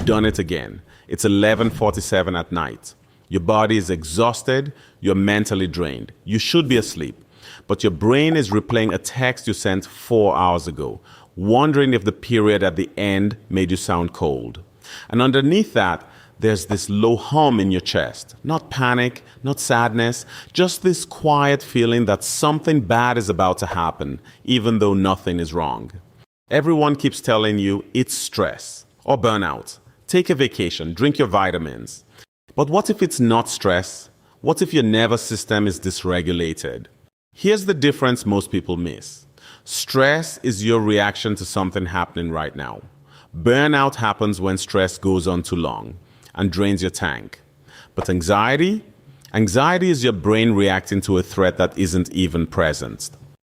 you've done it again. It's 11:47 at night. Your body is exhausted, you're mentally drained. You should be asleep, but your brain is replaying a text you sent 4 hours ago, wondering if the period at the end made you sound cold. And underneath that, there's this low hum in your chest. Not panic, not sadness, just this quiet feeling that something bad is about to happen, even though nothing is wrong. Everyone keeps telling you it's stress or burnout. Take a vacation, drink your vitamins. But what if it's not stress? What if your nervous system is dysregulated? Here's the difference most people miss. Stress is your reaction to something happening right now. Burnout happens when stress goes on too long and drains your tank. But anxiety? Anxiety is your brain reacting to a threat that isn't even present.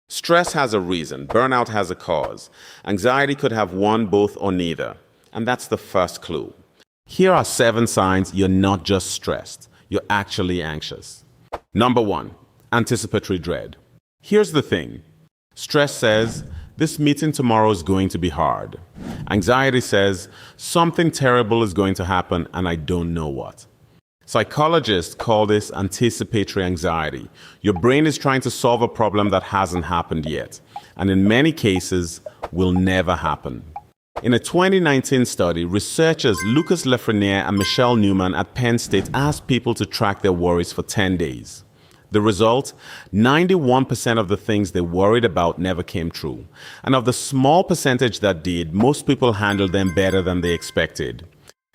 Stress has a reason. Burnout has a cause. Anxiety could have one, both, or neither. And that's the first clue. Here are 7 signs you're not just stressed. You're actually anxious. Number 1, anticipatory dread. Here's the thing. Stress says, this meeting tomorrow is going to be hard. Anxiety says, something terrible is going to happen and I don't know what. Psychologists call this anticipatory anxiety. Your brain is trying to solve a problem that hasn't happened yet, and in many cases, will never happen. In a 2019 study, researchers Lucas Lefreniere and Michelle Newman at Penn State asked people to track their worries for 10 days. The result? 91% of the things they worried about never came true. And of the small percentage that did, most people handled them better than they expected.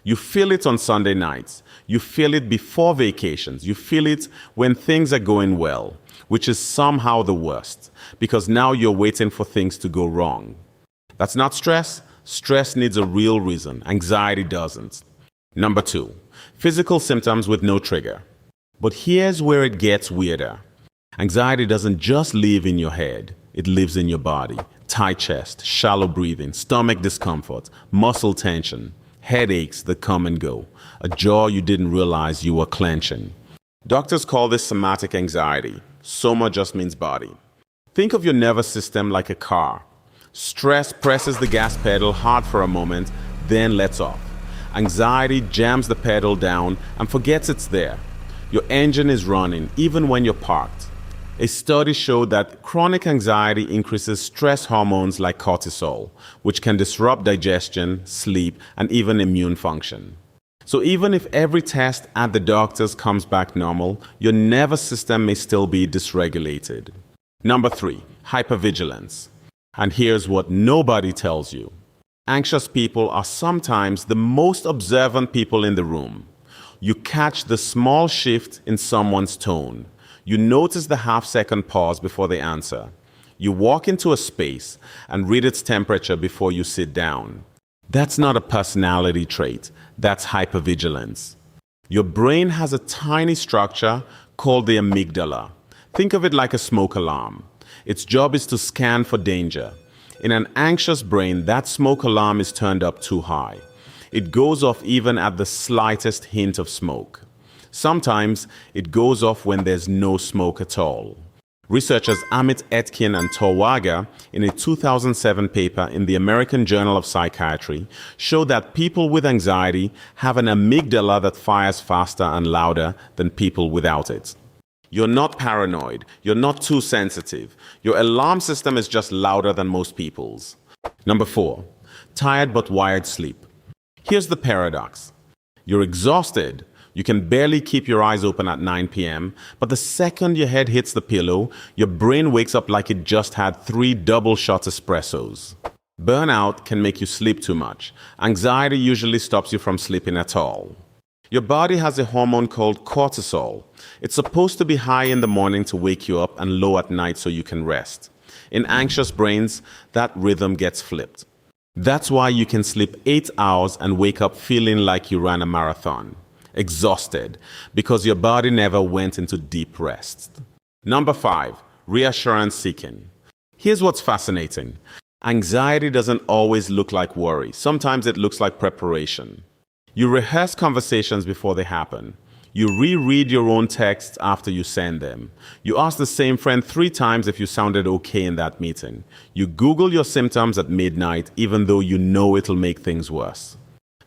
You feel it on Sunday nights. You feel it before vacations. You feel it when things are going well, which is somehow the worst, because now you're waiting for things to go wrong. That's not stress. Stress needs a real reason. Anxiety doesn't. Number 2, physical symptoms with no trigger. But here's where it gets weirder. Anxiety doesn't just live in your head. It lives in your body. Tight chest, shallow breathing, stomach discomfort, muscle tension, headaches that come and go, a jaw you didn't realize you were clenching. Doctors call this somatic anxiety. Soma just means body. Think of your nervous system like a car. Stress presses the gas pedal hard for a moment, then lets off. Anxiety jams the pedal down and forgets it's there. Your engine is running even when you're parked. A study showed that chronic anxiety increases stress hormones like cortisol, which can disrupt digestion, sleep, and even immune function. So even if every test at the doctor's comes back normal, your nervous system may still be dysregulated. Number 3, hypervigilance. And here's what nobody tells you. Anxious people are sometimes the most observant people in the room. You catch the small shift in someone's tone. You notice the half-second pause before they answer. You walk into a space and read its temperature before you sit down. That's not a personality trait. That's hypervigilance. Your brain has a tiny structure called the amygdala. Think of it like a smoke alarm. Its job is to scan for danger. In an anxious brain, that smoke alarm is turned up too high. It goes off even at the slightest hint of smoke. Sometimes it goes off when there's no smoke at all. Researchers Amit Etkin and Torwaga, in a 2007 paper in the American Journal of Psychiatry, showed that people with anxiety have an amygdala that fires faster and louder than people without it. You're not paranoid. You're not too sensitive. Your alarm system is just louder than most people's. Number 4, tired but wired sleep. Here's the paradox. You're exhausted. You can barely keep your eyes open at 9 p.m., but the second your head hits the pillow, your brain wakes up like it just had 3 double-shot espressos. Burnout can make you sleep too much. Anxiety usually stops you from sleeping at all. Your body has a hormone called cortisol. It's supposed to be high in the morning to wake you up and low at night so you can rest. In anxious brains, that rhythm gets flipped. That's why you can sleep 8 hours and wake up feeling like you ran a marathon. Exhausted, because your body never went into deep rest. Number 5, reassurance seeking. Here's what's fascinating. Anxiety doesn't always look like worry. Sometimes it looks like preparation. You rehearse conversations before they happen. You reread your own texts after you send them. You ask the same friend 3 times if you sounded okay in that meeting. You Google your symptoms at midnight even though you know it'll make things worse.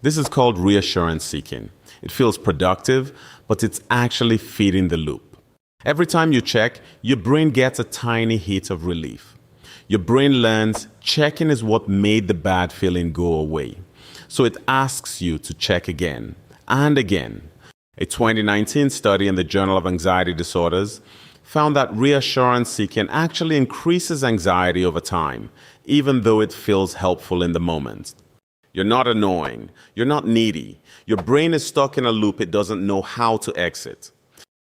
This is called reassurance seeking. It feels productive, but it's actually feeding the loop. Every time you check, your brain gets a tiny hit of relief. Your brain learns checking is what made the bad feeling go away. So it asks you to check again and again. A 2019 study in the Journal of Anxiety Disorders found that reassurance seeking actually increases anxiety over time, even though it feels helpful in the moment. You're not annoying. You're not needy. Your brain is stuck in a loop it doesn't know how to exit.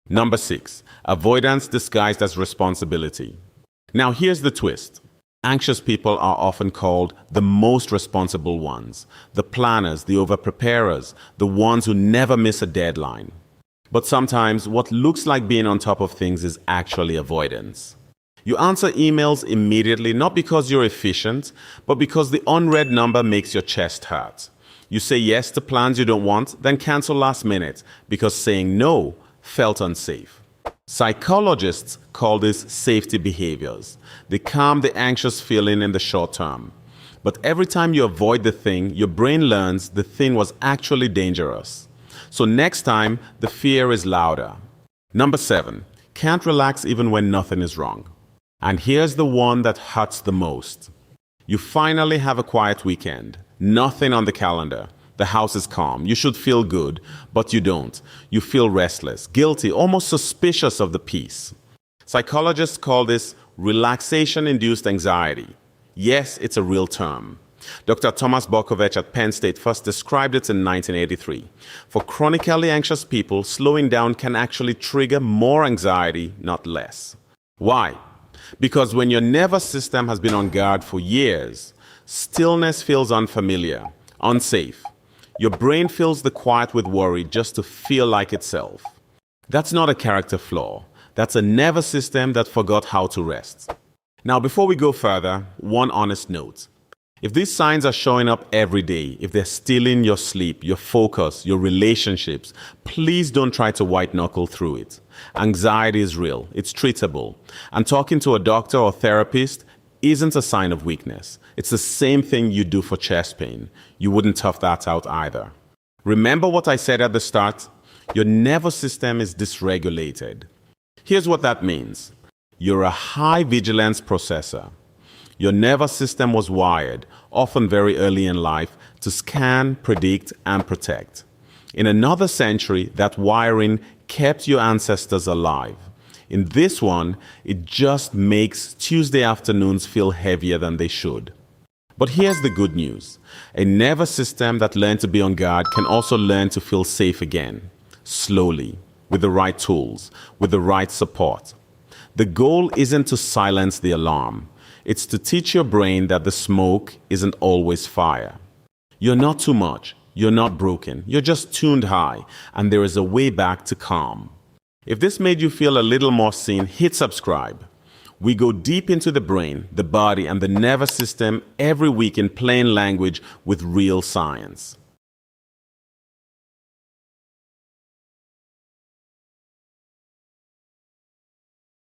Number 6, avoidance disguised as responsibility. Now here's the twist. Anxious people are often called the most responsible ones, the planners, the over-preparers, the ones who never miss a deadline. But sometimes what looks like being on top of things is actually avoidance. You answer emails immediately, not because you're efficient, but because the unread number makes your chest hurt. You say yes to plans you don't want, then cancel last minute because saying no felt unsafe. Psychologists call this safety behaviors. They calm the anxious feeling in the short term. But every time you avoid the thing, your brain learns the thing was actually dangerous. So next time, the fear is louder. Number 7, can't relax even when nothing is wrong. And here's the one that hurts the most. You finally have a quiet weekend. Nothing on the calendar. The house is calm. You should feel good, but you don't. You feel restless, guilty, almost suspicious of the peace. Psychologists call this relaxation-induced anxiety. Yes, it's a real term. Dr. Thomas Borkovich at Penn State first described it in 1983. For chronically anxious people, slowing down can actually trigger more anxiety, not less. Why? Because when your nervous system has been on guard for years, stillness feels unfamiliar, unsafe. Your brain fills the quiet with worry just to feel like itself. That's not a character flaw. That's a nervous system that forgot how to rest. Now, before we go further, one honest note. If these signs are showing up every day, if they're stealing your sleep, your focus, your relationships, please don't try to white knuckle through it. Anxiety is real. It's treatable. And talking to a doctor or therapist isn't a sign of weakness. It's the same thing you do for chest pain. You wouldn't tough that out either. Remember what I said at the start? Your nervous system is dysregulated. Here's what that means. You're a high vigilance processor. Your nervous system was wired, often very early in life, to scan, predict, and protect. In another century, that wiring kept your ancestors alive. In this one, it just makes Tuesday afternoons feel heavier than they should. But here's the good news. A nervous system that learned to be on guard can also learn to feel safe again, slowly, with the right tools, with the right support. The goal isn't to silence the alarm. It's to teach your brain that the smoke isn't always fire. You're not too much. You're not broken. You're just tuned high, and there is a way back to calm. If this made you feel a little more seen, hit subscribe. We go deep into the brain, the body, and the nervous system every week in plain language with real science.